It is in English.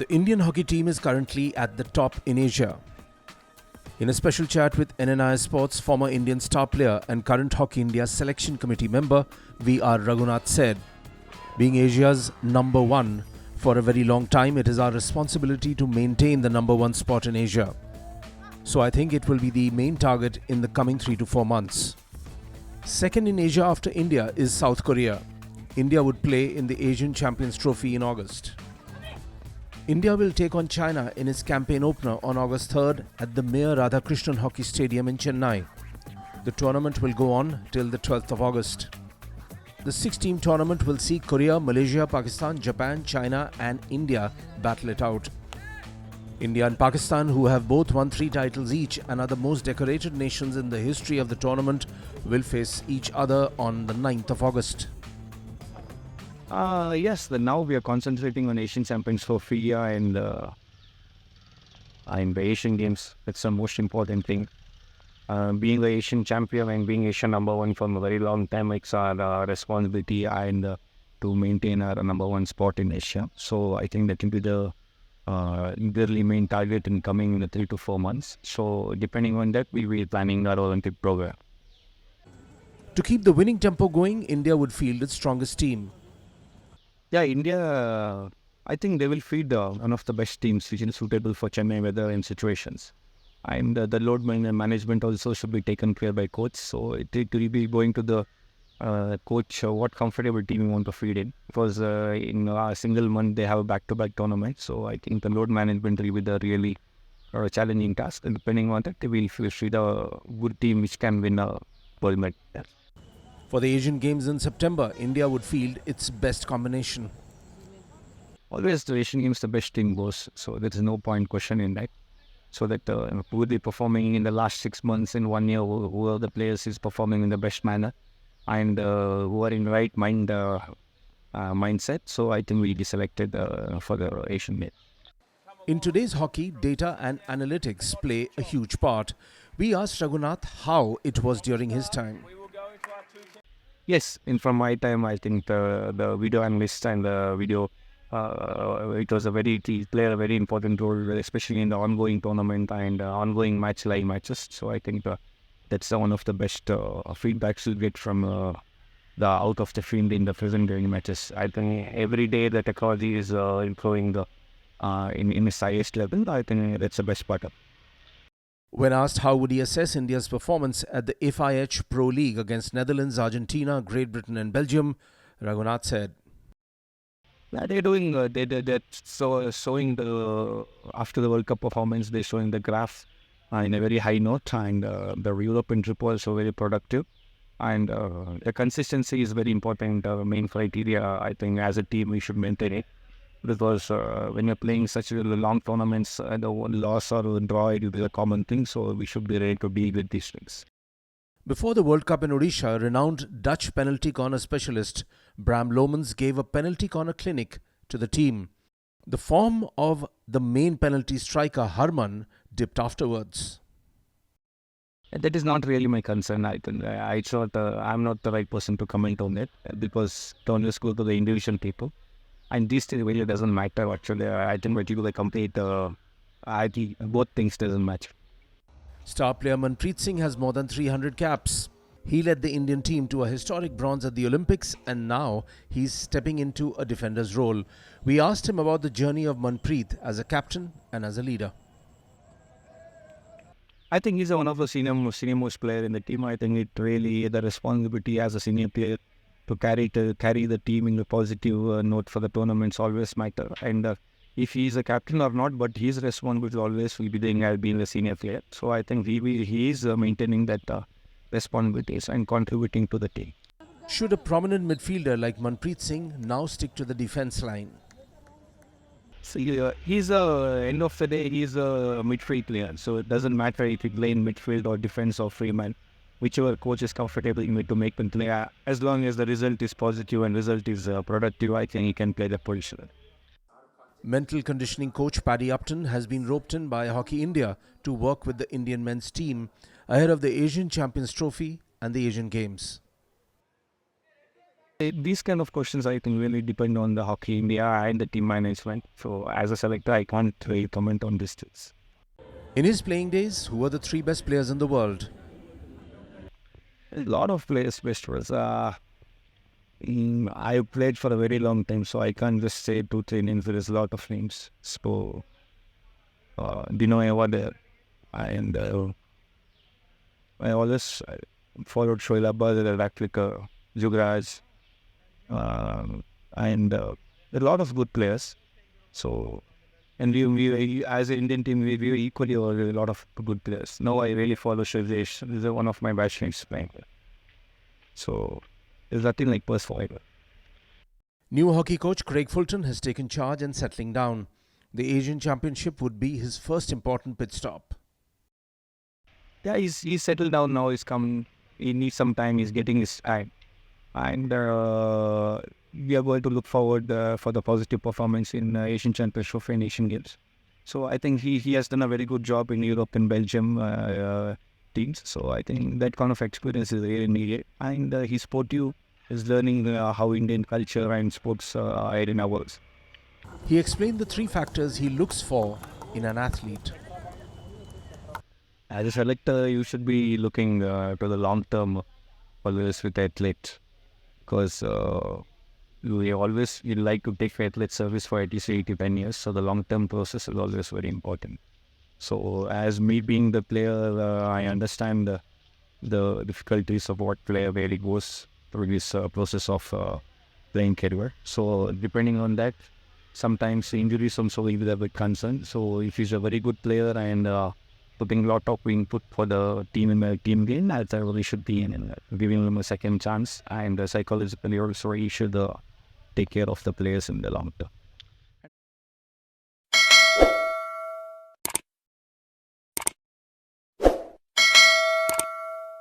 The Indian hockey team is currently at the top in Asia. In a special chat with nnis Sports, former Indian star player and current Hockey India selection committee member VR Raghunath said, "Being Asia's number one for a very long time, it is our responsibility to maintain the number one spot in Asia. So I think it will be the main target in the coming 3 to 4 months." Second in Asia after India is South Korea. India would play in the Asian Champions Trophy in August. India will take on China in its campaign opener on August 3rd at the Mayor Radhakrishnan Hockey Stadium in Chennai. The tournament will go on till the 12th of August. The 6-team tournament will see Korea, Malaysia, Pakistan, Japan, China and India battle it out. India and Pakistan, who have both won 3 titles each and are the most decorated nations in the history of the tournament, will face each other on the 9th of August. Yes, now we are concentrating on Asian Champions Trophy and the Asian Games. That's the most important thing. Being the Asian champion and being Asian number one for a very long time, it's our responsibility and to maintain our number one spot in Asia. So I think that will be the really main target in coming 3 to 4 months. So depending on that, we will be planning our Olympic program. To keep the winning tempo going, India would field its strongest team. Yeah, India, I think they will feed one of the best teams which is suitable for Chennai weather and situations. And the load management also should be taken care by coach. So it will be going to the coach what comfortable team you want to feed in. Because in a single month they have a back-to-back tournament. So I think the load management will be the really challenging task. And depending on that, they will feed a good team which can win a gold medal. For the Asian Games in September, India would field its best combination. Always the Asian Games the best team goes. So there is no point question in that. So that who will be performing in the last 6 months in 1 year, who are the players is performing in the best manner and who are in right mindset. So I think we'll be selected for the Asian Games. In today's hockey, data and analytics play a huge part. We asked Raghunath how it was during his time. Yes, from my time, I think the video analyst and the video, it was it played a very important role, especially in the ongoing tournament and ongoing live matches. So I think that's one of the best feedbacks you get from the out of the field in the present during matches. I think every day the technology is improving in its highest level. I think that's the best part of it. When asked how would he assess India's performance at the FIH Pro League against Netherlands, Argentina, Great Britain and Belgium, Raghunath said, "They're doing. They're showing the after the World Cup performance. They're showing the graph in a very high note, and the European trip was so very productive. And the consistency is very important. Main criteria, I think, as a team we should maintain it. Because when you're playing such long tournaments, the loss or draw it will be a common thing. So we should be ready to deal with these things." Before the World Cup in Odisha, renowned Dutch penalty corner specialist Bram Lomans gave a penalty corner clinic to the team. The form of the main penalty striker Harman dipped afterwards. That is not really my concern. I thought I'm not the right person to comment on it because don't just go to the individual people. And this thing really doesn't matter actually. I think when people complete, I think both things doesn't match. Star player Manpreet Singh has more than 300 caps. He led the Indian team to a historic bronze at the Olympics and now he's stepping into a defender's role. We asked him about the journey of Manpreet as a captain and as a leader. I think he's one of the senior most player in the team. I think it really the responsibility as a senior player to carry the team in a positive note for the tournaments always matter. And if he is a captain or not, but his responsibility always will be being a senior player. So I think he is maintaining that responsibilities and contributing to the team. Should a prominent midfielder like Manpreet Singh now stick to the defense line? So he's end of the day, he's a midfield player. So it doesn't matter if he play in midfield or defense or free man. Whichever coach is comfortable to make them play, as long as the result is positive and result is productive, I think he can play the position. Mental conditioning coach Paddy Upton has been roped in by Hockey India to work with the Indian men's team ahead of the Asian Champions Trophy and the Asian Games. These kind of questions, I think, really depend on the Hockey India and the team management. So as a selector, I can't really comment on this. In his playing days, who were the three best players in the world? A lot of players best was. I played for a very long time, so I can't just say 2, 3 names. There is a lot of names. So, Dino Eva there, and I always followed Shoila Bhatt, Raklika, Jugraj, and a lot of good players. So, and we as an Indian team, we equally have a lot of good players. Now I really follow Shivdesh. He's one of my best friends playing. So, there's nothing like personal. New hockey coach Craig Fulton has taken charge and settling down. The Asian Championship would be his first important pit stop. Yeah, he's settled down now. He's come. He needs some time. He's getting his time, and we are going to look forward for the positive performance in Asian Championship and Asian Games. So I think he has done a very good job in Europe and Belgium teams. So I think that kind of experience is really needed, and he's sportive. Is learning how Indian culture and sports arena works. He explained the three factors he looks for in an athlete. As a selector, you should be looking to the long term always with athletes, because you like to take athlete service for at least 8 to 10 years. So the long term process is always very important. So as me being the player, I understand the difficulties of what player really goes through this process of playing career. So depending on that, sometimes injuries also will be a big concern. So if he's a very good player and putting a lot of input for the team in the team game, that really should be giving him a second chance. And psychologically also he should take care of the players in the long term.